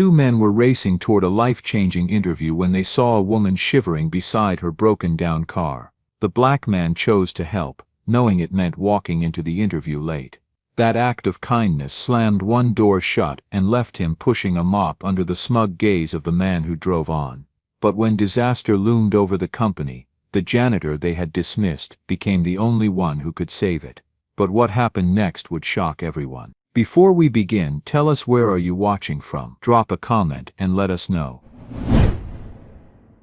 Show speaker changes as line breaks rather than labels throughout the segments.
two men were racing toward a life-changing interview when they saw a woman shivering beside her broken-down car. The black man chose to help, knowing it meant walking into the interview late. That act of kindness slammed one door shut and left him pushing a mop under the smug gaze of the man who drove on. But when disaster loomed over the company, the janitor they had dismissed became the only one who could save it. But what happened next would shock everyone. Before we begin, tell us where are you watching from? Drop a comment and let us know.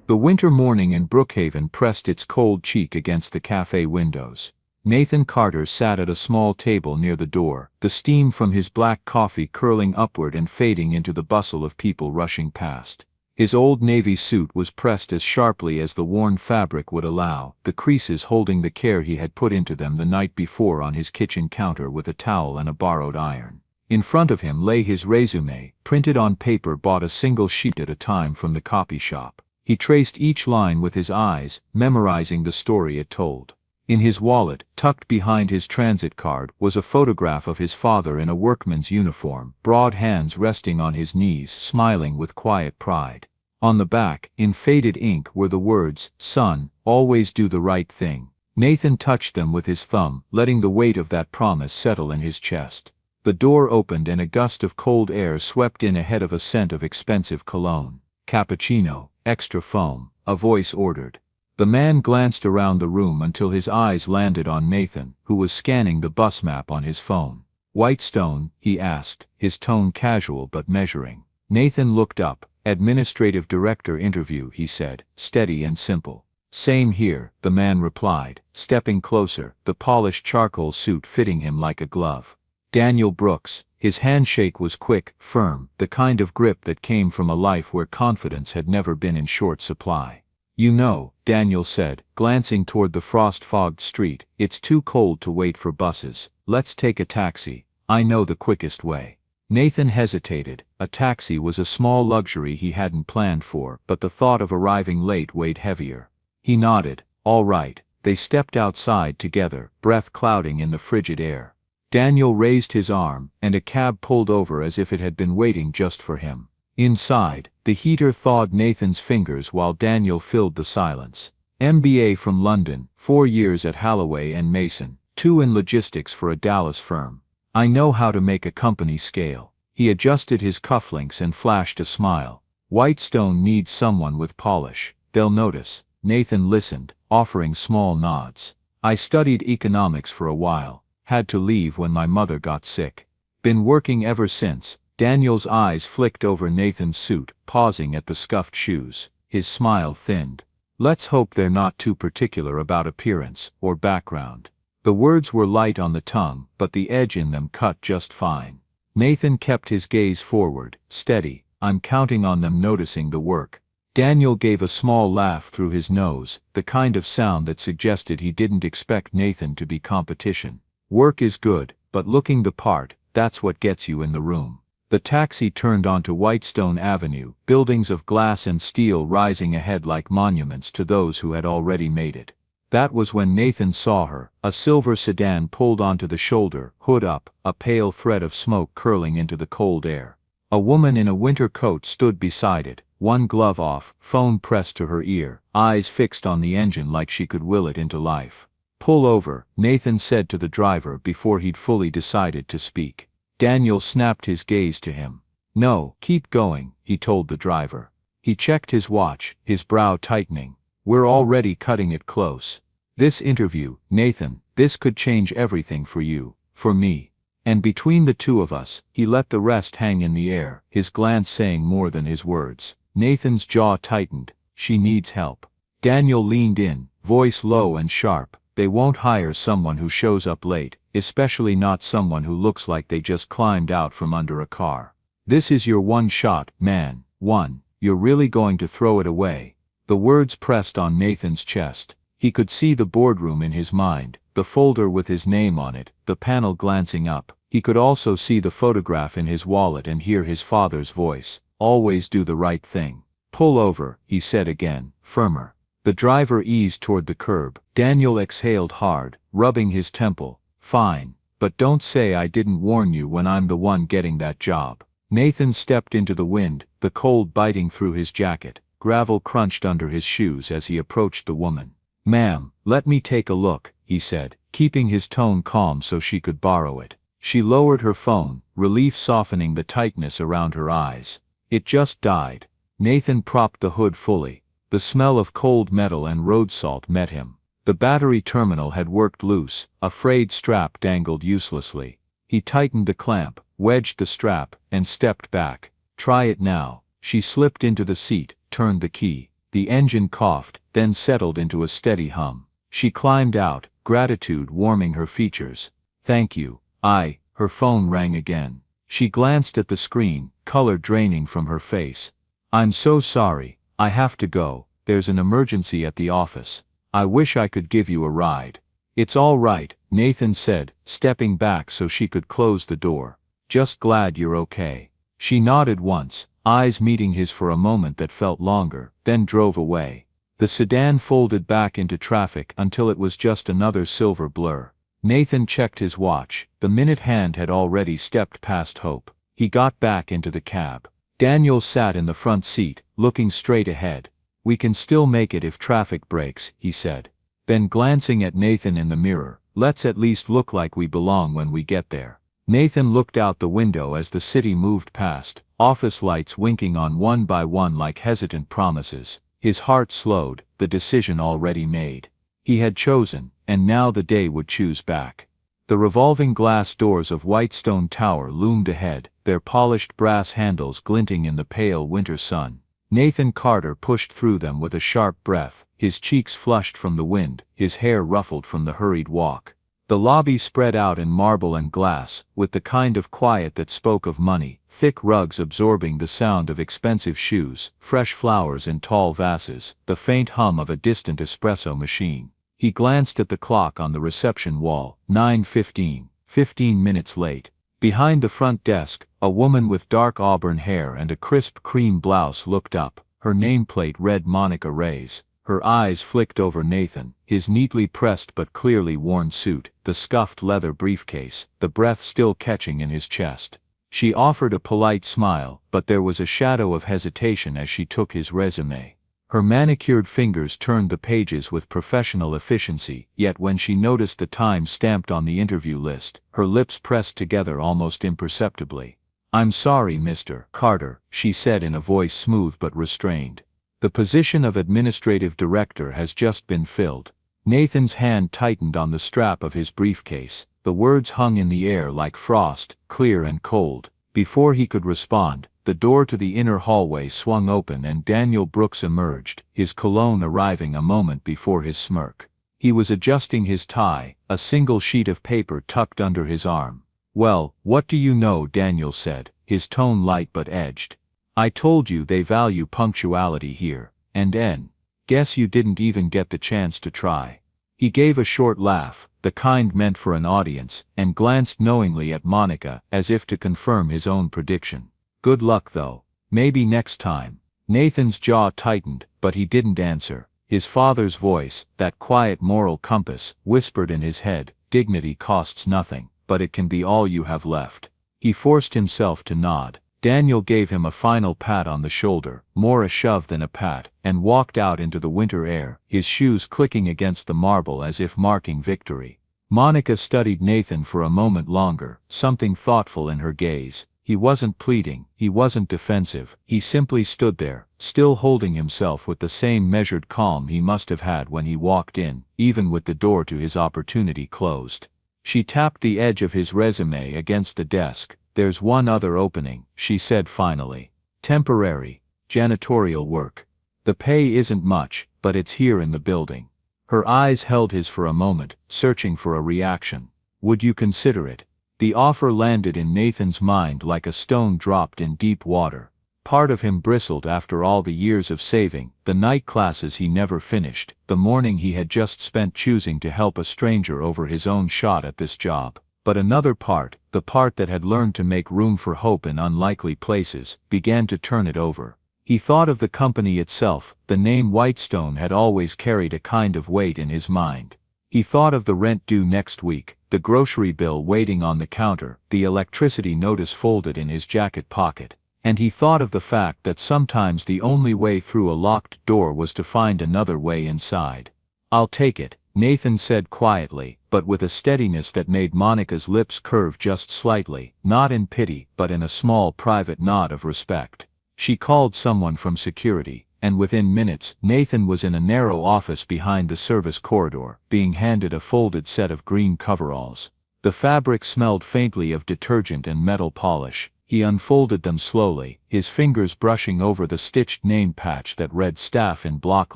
The winter morning in Brookhaven pressed its cold cheek against the cafe windows. Nathan Carter sat at a small table near the door, the steam from his black coffee curling upward and fading into the bustle of people rushing past. His old navy suit was pressed as sharply as the worn fabric would allow, the creases holding the care he had put into them the night before on his kitchen counter with a towel and a borrowed iron. In front of him lay his resume, printed on paper bought a single sheet at a time from the copy shop. He traced each line with his eyes, memorizing the story it told. In his wallet, tucked behind his transit card, was a photograph of his father in a workman's uniform, broad hands resting on his knees, smiling with quiet pride. On the back, in faded ink, were the words, "Son, always do the right thing." Nathan touched them with his thumb, letting the weight of that promise settle in his chest. The door opened and a gust of cold air swept in ahead of a scent of expensive cologne. "Cappuccino, extra foam," a voice ordered. The man glanced around the room until his eyes landed on Nathan, who was scanning the bus map on his phone. "Whitestone?" he asked, his tone casual but measuring. Nathan looked up. "Administrative director interview," he said, steady and simple. "Same here," the man replied, stepping closer, the polished charcoal suit fitting him like a glove. "Daniel Brooks." His handshake was quick, firm, the kind of grip that came from a life where confidence had never been in short supply. "You know," Daniel said, glancing toward the frost-fogged street, "it's too cold to wait for buses. Let's take a taxi. I know the quickest way." Nathan hesitated. A taxi was a small luxury he hadn't planned for, but the thought of arriving late weighed heavier. He nodded. "All right." They stepped outside together, breath clouding in the frigid air. Daniel raised his arm, and a cab pulled over as if it had been waiting just for him. Inside, the heater thawed Nathan's fingers while Daniel filled the silence. "MBA from London, 4 years at Holloway and Mason, 2 in logistics for a Dallas firm. I know how to make a company scale." He adjusted his cufflinks and flashed a smile. "Whitestone needs someone with polish. They'll notice." Nathan listened, offering small nods. "I studied economics for a while. Had to leave when my mother got sick. Been working ever since." Daniel's eyes flicked over Nathan's suit, pausing at the scuffed shoes. His smile thinned. "Let's hope they're not too particular about appearance or background." The words were light on the tongue, but the edge in them cut just fine. Nathan kept his gaze forward, steady. "I'm counting on them noticing the work." Daniel gave a small laugh through his nose, the kind of sound that suggested he didn't expect Nathan to be competition. "Work is good, but looking the part, that's what gets you in the room." The taxi turned onto Whitestone Avenue, buildings of glass and steel rising ahead like monuments to those who had already made it. That was when Nathan saw her, a silver sedan pulled onto the shoulder, hood up, a pale thread of smoke curling into the cold air. A woman in a winter coat stood beside it, one glove off, phone pressed to her ear, eyes fixed on the engine like she could will it into life. "Pull over," Nathan said to the driver before he'd fully decided to speak. Daniel snapped his gaze to him. "No, keep going," he told the driver. He checked his watch, his brow tightening. "We're already cutting it close. This interview, Nathan, this could change everything for you, for me. And between the two of us," he let the rest hang in the air, his glance saying more than his words. Nathan's jaw tightened. "She needs help." Daniel leaned in, voice low and sharp. "They won't hire someone who shows up late, especially not someone who looks like they just climbed out from under a car. This is your one shot, man, one. You're really going to throw it away." The words pressed on Nathan's chest. He could see the boardroom in his mind, the folder with his name on it, the panel glancing up. He could also see the photograph in his wallet and hear his father's voice. "Always do the right thing." "Pull over," he said again, firmer. The driver eased toward the curb. Daniel exhaled hard, rubbing his temple. "Fine. But don't say I didn't warn you when I'm the one getting that job." Nathan stepped into the wind, the cold biting through his jacket. Gravel crunched under his shoes as he approached the woman. "Ma'am, let me take a look," he said, keeping his tone calm so she could borrow it. She lowered her phone, relief softening the tightness around her eyes. "It just died." Nathan propped the hood fully. The smell of cold metal and road salt met him. The battery terminal had worked loose, a frayed strap dangled uselessly. He tightened the clamp, wedged the strap, and stepped back. "Try it now." She slipped into the seat, turned the key. The engine coughed, then settled into a steady hum. She climbed out, gratitude warming her features. "Thank you." Her phone rang again. She glanced at the screen, color draining from her face. "I'm so sorry, I have to go. There's an emergency at the office. I wish I could give you a ride." "It's all right," Nathan said, stepping back so she could close the door. "Just glad you're okay." She nodded once, eyes meeting his for a moment that felt longer, then drove away. The sedan folded back into traffic until it was just another silver blur. Nathan checked his watch. The minute hand had already stepped past hope. He got back into the cab. Daniel sat in the front seat, looking straight ahead. "We can still make it if traffic breaks," he said. Then glancing at Nathan in the mirror, "Let's at least look like we belong when we get there." Nathan looked out the window as the city moved past, office lights winking on one by one like hesitant promises. His heart slowed, the decision already made. He had chosen, and now the day would choose back. The revolving glass doors of Whitestone Tower loomed ahead, their polished brass handles glinting in the pale winter sun. Nathan Carter pushed through them with a sharp breath, his cheeks flushed from the wind, his hair ruffled from the hurried walk. The lobby spread out in marble and glass, with the kind of quiet that spoke of money, thick rugs absorbing the sound of expensive shoes, fresh flowers in tall vases, the faint hum of a distant espresso machine. He glanced at the clock on the reception wall, 9:15, 15 minutes late. Behind the front desk, a woman with dark auburn hair and a crisp cream blouse looked up, her nameplate read Monica Reyes. Her eyes flicked over Nathan, his neatly pressed but clearly worn suit, the scuffed leather briefcase, the breath still catching in his chest. She offered a polite smile, but there was a shadow of hesitation as she took his resume. Her manicured fingers turned the pages with professional efficiency, yet when she noticed the time stamped on the interview list, her lips pressed together almost imperceptibly. "I'm sorry, Mr. Carter," she said in a voice smooth but restrained. "The position of administrative director has just been filled." Nathan's hand tightened on the strap of his briefcase. The words hung in the air like frost, clear and cold. Before he could respond, the door to the inner hallway swung open and Daniel Brooks emerged, his cologne arriving a moment before his smirk. He was adjusting his tie, a single sheet of paper tucked under his arm. "Well, what do you know?" Daniel said, his tone light but edged. "I told you they value punctuality here, and guess you didn't even get the chance to try." He gave a short laugh, the kind meant for an audience, and glanced knowingly at Monica as if to confirm his own prediction. "Good luck though. Maybe next time." Nathan's jaw tightened, but he didn't answer. His father's voice, that quiet moral compass, whispered in his head, "Dignity costs nothing, but it can be all you have left." He forced himself to nod. Daniel gave him a final pat on the shoulder, more a shove than a pat, and walked out into the winter air, his shoes clicking against the marble as if marking victory. Monica studied Nathan for a moment longer, something thoughtful in her gaze. He wasn't pleading, he wasn't defensive, he simply stood there, still holding himself with the same measured calm he must have had when he walked in, even with the door to his opportunity closed. She tapped the edge of his resume against the desk. "There's one other opening," she said finally. "Temporary, janitorial work. The pay isn't much, but it's here in the building." Her eyes held his for a moment, searching for a reaction. "Would you consider it?" The offer landed in Nathan's mind like a stone dropped in deep water. Part of him bristled after all the years of saving, the night classes he never finished, the morning he had just spent choosing to help a stranger over his own shot at this job. But another part, the part that had learned to make room for hope in unlikely places, began to turn it over. He thought of the company itself. The name Whitestone had always carried a kind of weight in his mind. He thought of the rent due next week, the grocery bill waiting on the counter, the electricity notice folded in his jacket pocket. And he thought of the fact that sometimes the only way through a locked door was to find another way inside. "I'll take it," Nathan said quietly, but with a steadiness that made Monica's lips curve just slightly, not in pity but in a small private nod of respect. She called someone from security, and within minutes Nathan was in a narrow office behind the service corridor, being handed a folded set of green coveralls. The fabric smelled faintly of detergent and metal polish. He unfolded them slowly, his fingers brushing over the stitched name patch that read staff in block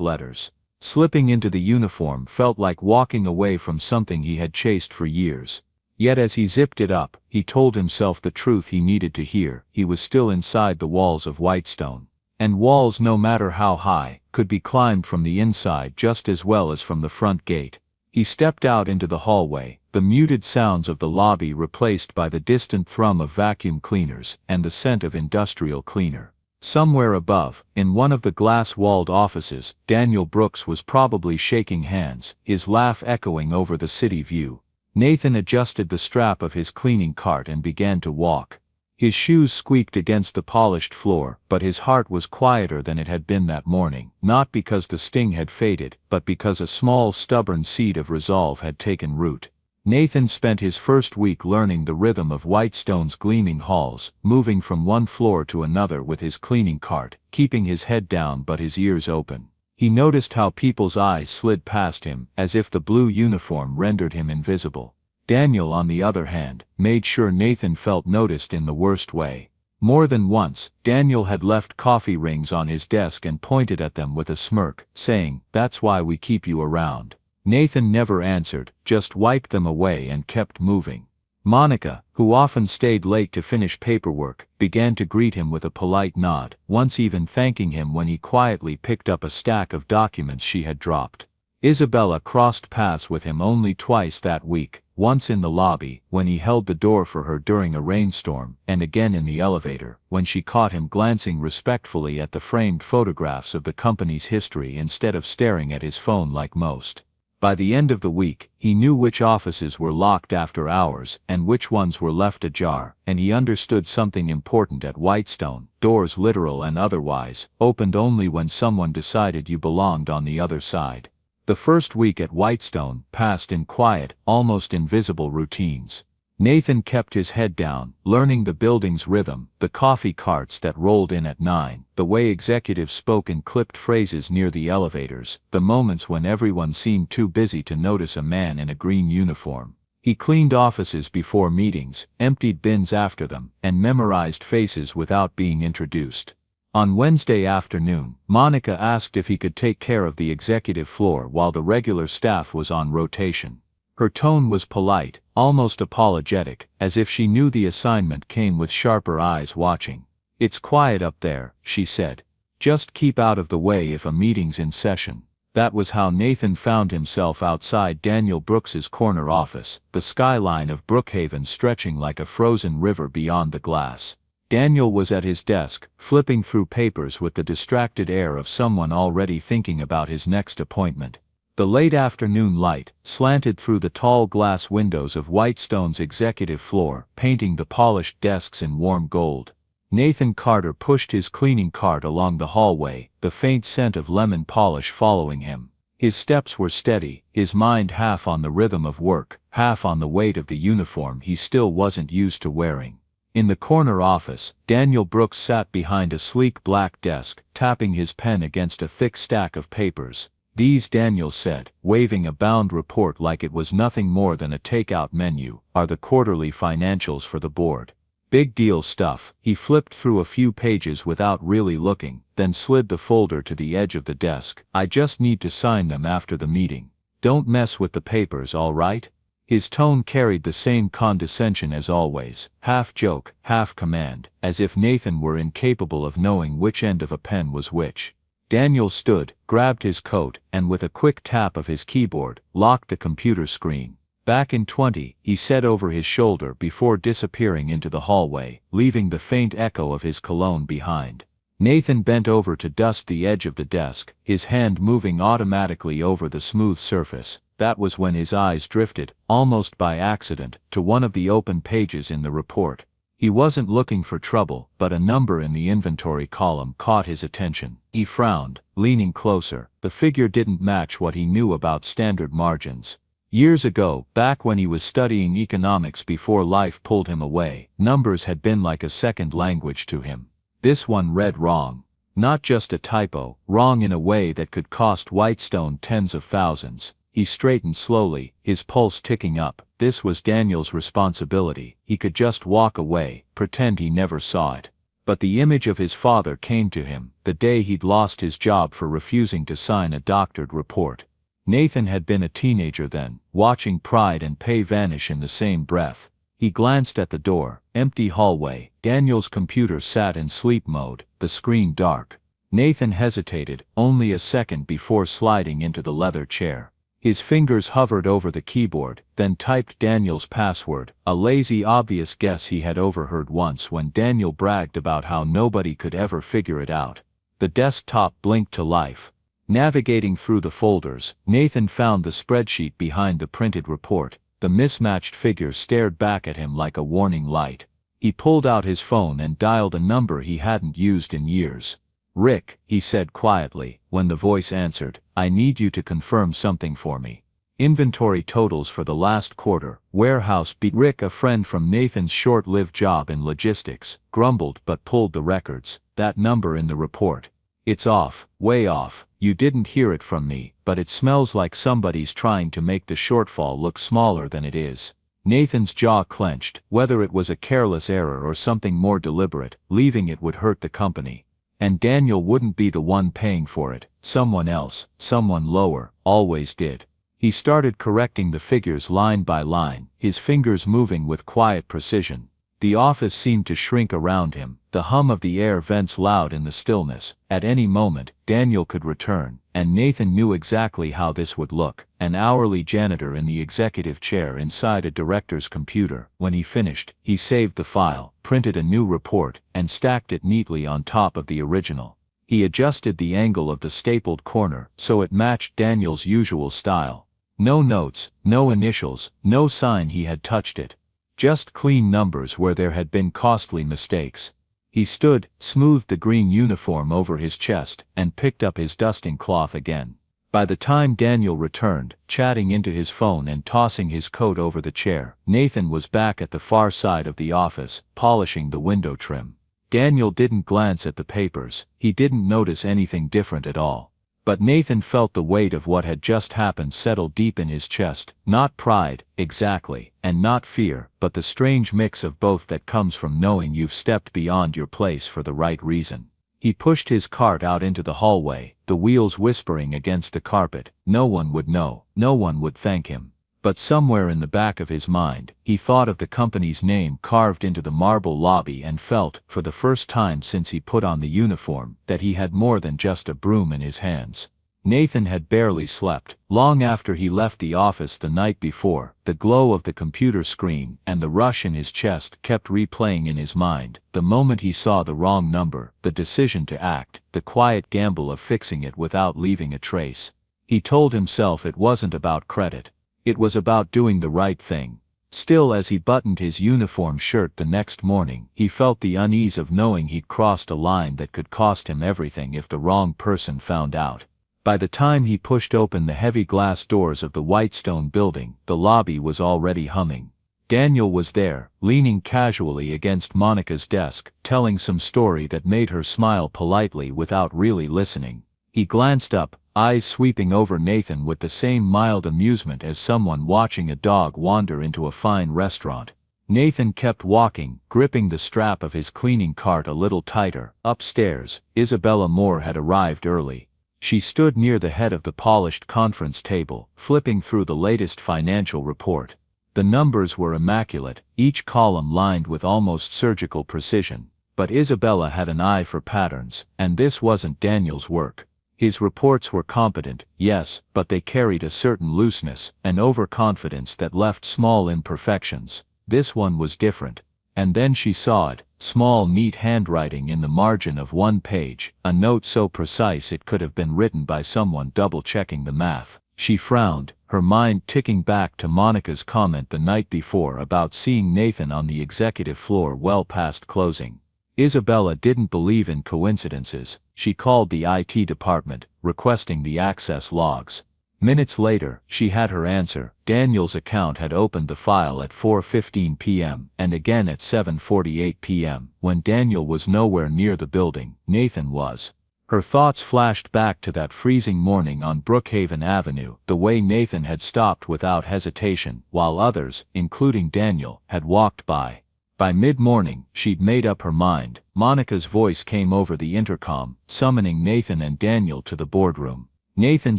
letters. Slipping into the uniform felt like walking away from something he had chased for years. Yet as he zipped it up, he told himself the truth he needed to hear: he was still inside the walls of Whitestone. And walls, no matter how high, could be climbed from the inside just as well as from the front gate. He stepped out into the hallway, the muted sounds of the lobby replaced by the distant thrum of vacuum cleaners and the scent of industrial cleaner. Somewhere above, in one of the glass-walled offices, Daniel Brooks was probably shaking hands, his laugh echoing over the city view. Nathan adjusted the strap of his cleaning cart and began to walk. His shoes squeaked against the polished floor, but his heart was quieter than it had been that morning, not because the sting had faded, but because a small stubborn seed of resolve had taken root. Nathan spent his first week learning the rhythm of Whitestone's gleaming halls, moving from one floor to another with his cleaning cart, keeping his head down but his ears open. He noticed how people's eyes slid past him, as if the blue uniform rendered him invisible. Daniel, on the other hand, made sure Nathan felt noticed in the worst way. More than once, Daniel had left coffee rings on his desk and pointed at them with a smirk, saying, "That's why we keep you around." Nathan never answered, just wiped them away and kept moving. Monica, who often stayed late to finish paperwork, began to greet him with a polite nod, once even thanking him when he quietly picked up a stack of documents she had dropped. Isabella crossed paths with him only twice that week, once in the lobby, when he held the door for her during a rainstorm, and again in the elevator, when she caught him glancing respectfully at the framed photographs of the company's history instead of staring at his phone like most. By the end of the week, he knew which offices were locked after hours and which ones were left ajar, and he understood something important at Whitestone: doors, literal and otherwise, opened only when someone decided you belonged on the other side. The first week at Whitestone passed in quiet, almost invisible routines. Nathan kept his head down, learning the building's rhythm, the coffee carts that rolled in at 9, the way executives spoke in clipped phrases near the elevators, the moments when everyone seemed too busy to notice a man in a green uniform. He cleaned offices before meetings, emptied bins after them, and memorized faces without being introduced. On Wednesday afternoon, Monica asked if he could take care of the executive floor while the regular staff was on rotation. Her tone was polite, almost apologetic, as if she knew the assignment came with sharper eyes watching. "It's quiet up there," she said. "Just keep out of the way if a meeting's in session." That was how Nathan found himself outside Daniel Brooks's corner office, the skyline of Brookhaven stretching like a frozen river beyond the glass. Daniel was at his desk, flipping through papers with the distracted air of someone already thinking about his next appointment. The late afternoon light slanted through the tall glass windows of Whitestone's executive floor, painting the polished desks in warm gold. Nathan Carter pushed his cleaning cart along the hallway, the faint scent of lemon polish following him. His steps were steady, his mind half on the rhythm of work, half on the weight of the uniform he still wasn't used to wearing. In the corner office, Daniel Brooks sat behind a sleek black desk, tapping his pen against a thick stack of papers. "These," Daniel said, waving a bound report like it was nothing more than a takeout menu, "are the quarterly financials for the board. Big deal stuff." He flipped through a few pages without really looking, then slid the folder to the edge of the desk. "I just need to sign them after the meeting. Don't mess with the papers, all right?" His tone carried the same condescension as always, half joke, half command, as if Nathan were incapable of knowing which end of a pen was which. Daniel stood, grabbed his coat, and with a quick tap of his keyboard, locked the computer screen. "Back in 20, he said over his shoulder before disappearing into the hallway, leaving the faint echo of his cologne behind. Nathan bent over to dust the edge of the desk, his hand moving automatically over the smooth surface. That was when his eyes drifted, almost by accident, to one of the open pages in the report. He wasn't looking for trouble, but a number in the inventory column caught his attention. He frowned, leaning closer. The figure didn't match what he knew about standard margins. Years ago, back when he was studying economics before life pulled him away, numbers had been like a second language to him. This one read wrong. Not just a typo, wrong in a way that could cost Whitestone tens of thousands. He straightened slowly, his pulse ticking up. This was Daniel's responsibility. He could just walk away, pretend he never saw it. But the image of his father came to him, the day he'd lost his job for refusing to sign a doctored report. Nathan had been a teenager then, watching pride and pay vanish in the same breath. He glanced at the door, empty hallway. Daniel's computer sat in sleep mode, the screen dark. Nathan hesitated, only a second before sliding into the leather chair. His fingers hovered over the keyboard, then typed Daniel's password, a lazy obvious guess he had overheard once when Daniel bragged about how nobody could ever figure it out. The desktop blinked to life. Navigating through the folders, Nathan found the spreadsheet behind the printed report. The mismatched figure stared back at him like a warning light. He pulled out his phone and dialed a number he hadn't used in years. "Rick," he said quietly, when the voice answered, "I need you to confirm something for me. Inventory totals for the last quarter, warehouse beat." Rick, a friend from Nathan's short-lived job in logistics, grumbled but pulled the records. "That number in the report. It's off, way off. You didn't hear it from me, but it smells like somebody's trying to make the shortfall look smaller than it is." Nathan's jaw clenched. Whether it was a careless error or something more deliberate, leaving it would hurt the company. And Daniel wouldn't be the one paying for it. Someone else, someone lower, always did. He started correcting the figures line by line, his fingers moving with quiet precision. The office seemed to shrink around him, the hum of the air vents loud in the stillness. At any moment, Daniel could return, and Nathan knew exactly how this would look. An hourly janitor in the executive chair inside a director's computer. When he finished, he saved the file, printed a new report, and stacked it neatly on top of the original. He adjusted the angle of the stapled corner so it matched Daniel's usual style. No notes, no initials, no sign he had touched it. Just clean numbers where there had been costly mistakes. He stood, smoothed the green uniform over his chest, and picked up his dusting cloth again. By the time Daniel returned, chatting into his phone and tossing his coat over the chair, Nathan was back at the far side of the office, polishing the window trim. Daniel didn't glance at the papers. He didn't notice anything different at all. But Nathan felt the weight of what had just happened settle deep in his chest. Not pride, exactly, and not fear, but the strange mix of both that comes from knowing you've stepped beyond your place for the right reason. He pushed his cart out into the hallway, the wheels whispering against the carpet. No one would know, no one would thank him. But somewhere in the back of his mind, he thought of the company's name carved into the marble lobby and felt, for the first time since he put on the uniform, that he had more than just a broom in his hands. Nathan had barely slept. Long after he left the office the night before, the glow of the computer screen and the rush in his chest kept replaying in his mind. The moment he saw the wrong number, the decision to act, the quiet gamble of fixing it without leaving a trace. He told himself it wasn't about credit. It was about doing the right thing. Still, as he buttoned his uniform shirt the next morning, he felt the unease of knowing he'd crossed a line that could cost him everything if the wrong person found out. By the time he pushed open the heavy glass doors of the Whitestone building, the lobby was already humming. Daniel was there, leaning casually against Monica's desk, telling some story that made her smile politely without really listening. He glanced up, eyes sweeping over Nathan with the same mild amusement as someone watching a dog wander into a fine restaurant. Nathan kept walking, gripping the strap of his cleaning cart a little tighter. Upstairs, Isabella Moore had arrived early. She stood near the head of the polished conference table, flipping through the latest financial report. The numbers were immaculate, each column lined with almost surgical precision. But Isabella had an eye for patterns, and this wasn't Daniel's work. His reports were competent, yes, but they carried a certain looseness, an overconfidence that left small imperfections. This one was different. And then she saw it, small neat handwriting in the margin of one page, a note so precise it could have been written by someone double-checking the math. She frowned, her mind ticking back to Monica's comment the night before about seeing Nathan on the executive floor well past closing. Isabella didn't believe in coincidences. She called the IT department, requesting the access logs. Minutes later, she had her answer. Daniel's account had opened the file at 4:15 p.m. and again at 7:48 p.m. When Daniel was nowhere near the building, Nathan was. Her thoughts flashed back to that freezing morning on Brookhaven Avenue, the way Nathan had stopped without hesitation, while others, including Daniel, had walked by. By mid-morning, she'd made up her mind. Monica's voice came over the intercom, summoning Nathan and Daniel to the boardroom. Nathan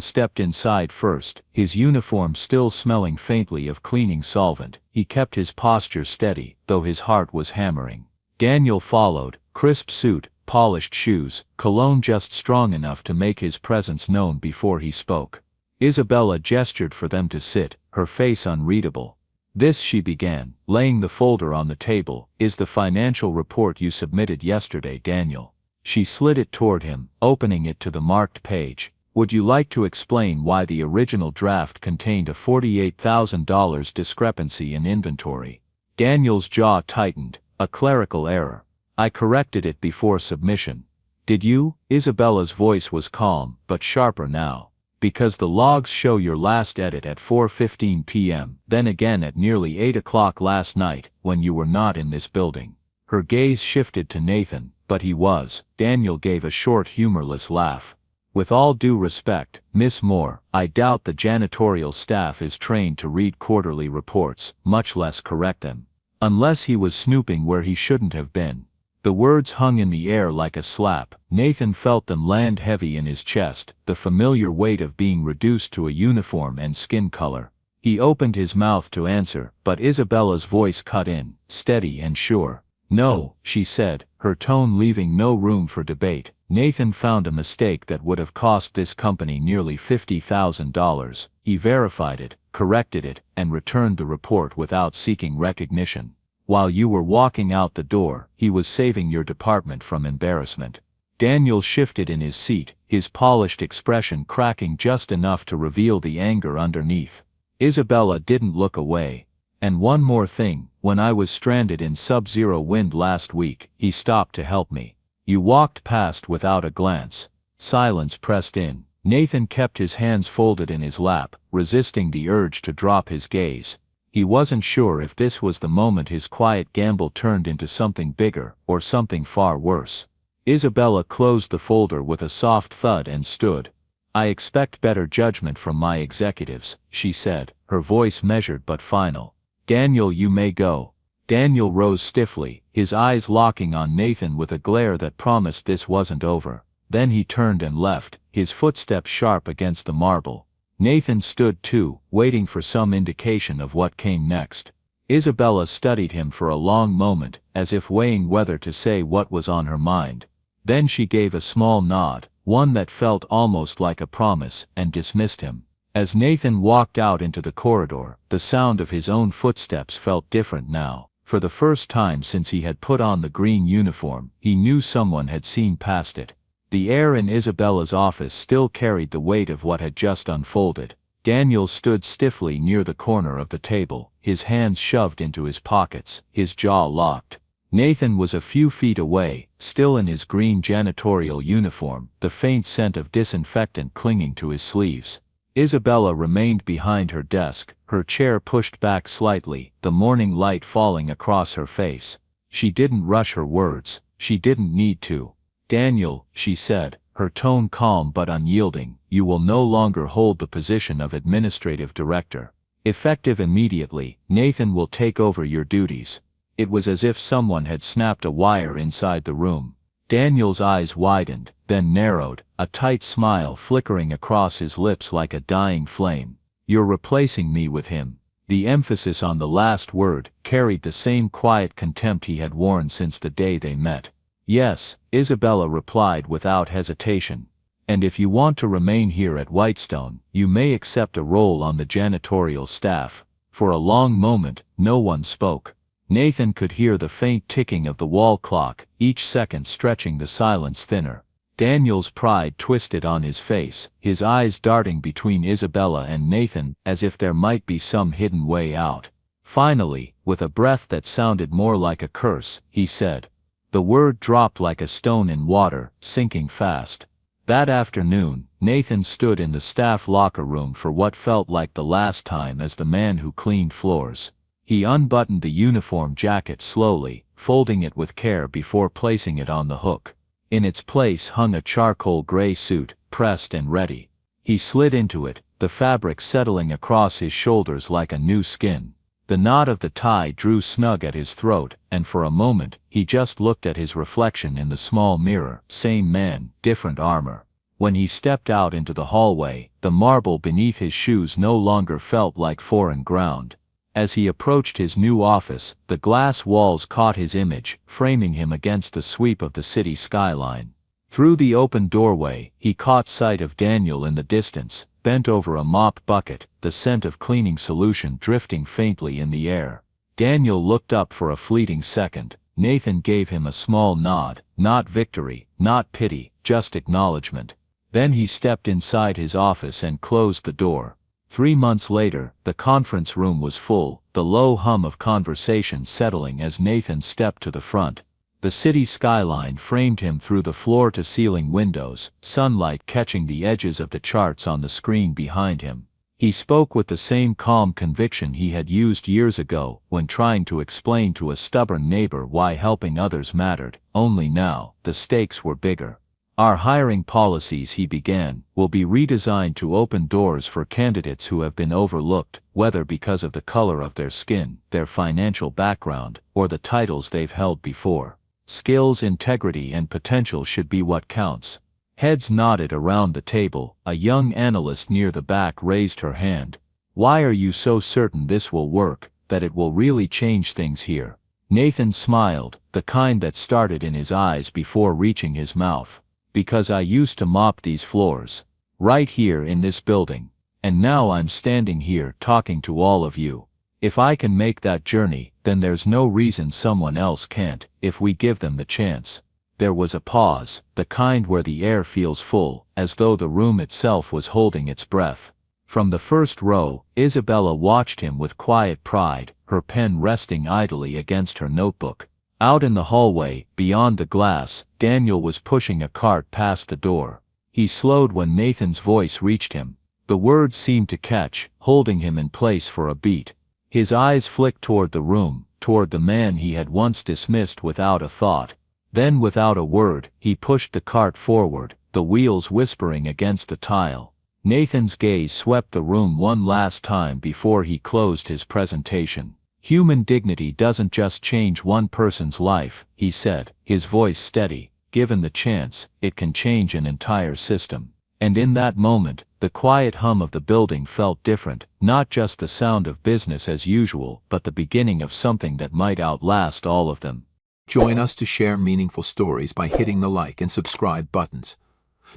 stepped inside first, his uniform still smelling faintly of cleaning solvent. He kept his posture steady, though his heart was hammering. Daniel followed, crisp suit, polished shoes, cologne just strong enough to make his presence known before he spoke. Isabella gestured for them to sit, her face unreadable. "This," she began, laying the folder on the table, "is the financial report you submitted yesterday, Daniel." She slid it toward him, opening it to the marked page. "Would you like to explain why the original draft contained a $48,000 discrepancy in inventory?" Daniel's jaw tightened. "A clerical error. I corrected it before submission." "Did you?" Isabella's voice was calm, but sharper now. "Because the logs show your last edit at 4:15 p.m., then again at nearly 8 o'clock last night, when you were not in this building." Her gaze shifted to Nathan, but he was. Daniel gave a short humorless laugh. "With all due respect, Miss Moore, I doubt the janitorial staff is trained to read quarterly reports, much less correct them. Unless he was snooping where he shouldn't have been." The words hung in the air like a slap. Nathan felt them land heavy in his chest, the familiar weight of being reduced to a uniform and skin color. He opened his mouth to answer, but Isabella's voice cut in, steady and sure. "No," she said, her tone leaving no room for debate. "Nathan found a mistake that would have cost this company nearly $50,000. He verified it, corrected it, and returned the report without seeking recognition. While you were walking out the door, he was saving your department from embarrassment." Daniel shifted in his seat, his polished expression cracking just enough to reveal the anger underneath. Isabella didn't look away. "And one more thing, when I was stranded in sub-zero wind last week, he stopped to help me. You walked past without a glance." Silence pressed in. Nathan kept his hands folded in his lap, resisting the urge to drop his gaze. He wasn't sure if this was the moment his quiet gamble turned into something bigger, or something far worse. Isabella closed the folder with a soft thud and stood. "I expect better judgment from my executives," she said, her voice measured but final. "Daniel, you may go." Daniel rose stiffly, his eyes locking on Nathan with a glare that promised this wasn't over. Then he turned and left, his footsteps sharp against the marble. Nathan stood too, waiting for some indication of what came next. Isabella studied him for a long moment, as if weighing whether to say what was on her mind. Then she gave a small nod, one that felt almost like a promise, and dismissed him. As Nathan walked out into the corridor, the sound of his own footsteps felt different now. For the first time since he had put on the green uniform, he knew someone had seen past it. The air in Isabella's office still carried the weight of what had just unfolded. Daniel stood stiffly near the corner of the table, his hands shoved into his pockets, his jaw locked. Nathan was a few feet away, still in his green janitorial uniform, the faint scent of disinfectant clinging to his sleeves. Isabella remained behind her desk, her chair pushed back slightly, the morning light falling across her face. She didn't rush her words. She didn't need to. "Daniel," she said, her tone calm but unyielding, "you will no longer hold the position of administrative director. Effective immediately, Nathan will take over your duties." It was as if someone had snapped a wire inside the room. Daniel's eyes widened, then narrowed, a tight smile flickering across his lips like a dying flame. "You're replacing me with him." The emphasis on the last word carried the same quiet contempt he had worn since the day they met. "Yes," Isabella replied without hesitation. "And if you want to remain here at Whitestone, you may accept a role on the janitorial staff." For a long moment, no one spoke.
Nathan could hear the faint ticking of the wall clock, each second stretching the silence thinner. Daniel's pride twisted on his face, his eyes darting between Isabella and Nathan as if there might be some hidden way out. Finally, with a breath that sounded more like a curse, he said. The word dropped like a stone in water, sinking fast. That afternoon, Nathan stood in the staff locker room for what felt like the last time as the man who cleaned floors. He unbuttoned the uniform jacket slowly, folding it with care before placing it on the hook. In its place hung a charcoal gray suit, pressed and ready. He slid into it, the fabric settling across his shoulders like a new skin. The knot of the tie drew snug at his throat, and for a moment, he just looked at his reflection in the small mirror. Same man, different armor. When he stepped out into the hallway, the marble beneath his shoes no longer felt like foreign ground. As he approached his new office, the glass walls caught his image, framing him against the sweep of the city skyline. Through the open doorway, he caught sight of Daniel in the distance, bent over a mop bucket, the scent of cleaning solution drifting faintly in the air. Daniel looked up for a fleeting second. Nathan gave him a small nod, not victory, not pity, just acknowledgement. Then he stepped inside his office and closed the door. 3 months later, the conference room was full, the low hum of conversation settling as Nathan stepped to the front. The city skyline framed him through the floor-to-ceiling windows, sunlight catching the edges of the charts on the screen behind him. He spoke with the same calm conviction he had used years ago when trying to explain to a stubborn neighbor why helping others mattered, only now, the stakes were bigger. Our hiring policies, he began, will be redesigned to open doors for candidates who have been overlooked, whether because of the color of their skin, their financial background, or the titles they've held before. Skills, integrity, and potential should be what counts. Heads nodded around the table. A young analyst near the back raised her hand. Why are you so certain this will work, that it will really change things here? Nathan smiled, the kind that started in his eyes before reaching his mouth. Because I used to mop these floors. Right here in this building. And now I'm standing here talking to all of you. If I can make that journey, then there's no reason someone else can't, if we give them the chance. There was a pause, the kind where the air feels full, as though the room itself was holding its breath. From the first row, Isabella watched him with quiet pride, her pen resting idly against her notebook. Out in the hallway, beyond the glass, Daniel was pushing a cart past the door. He slowed when Nathan's voice reached him. The words seemed to catch, holding him in place for a beat. His eyes flicked toward the room, toward the man he had once dismissed without a thought. Then without a word, he pushed the cart forward, the wheels whispering against the tile. Nathan's gaze swept the room one last time before he closed his presentation. Human dignity doesn't just change one person's life, he said, his voice steady. Given the chance, it can change an entire system. And in that moment, the quiet hum of the building felt different, not just the sound of business as usual, but the beginning of something that might outlast all of them.
Join us to share meaningful stories by hitting the like and subscribe buttons.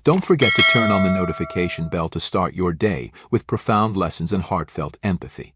Don't forget to turn on the notification bell to start your day with profound lessons and heartfelt empathy.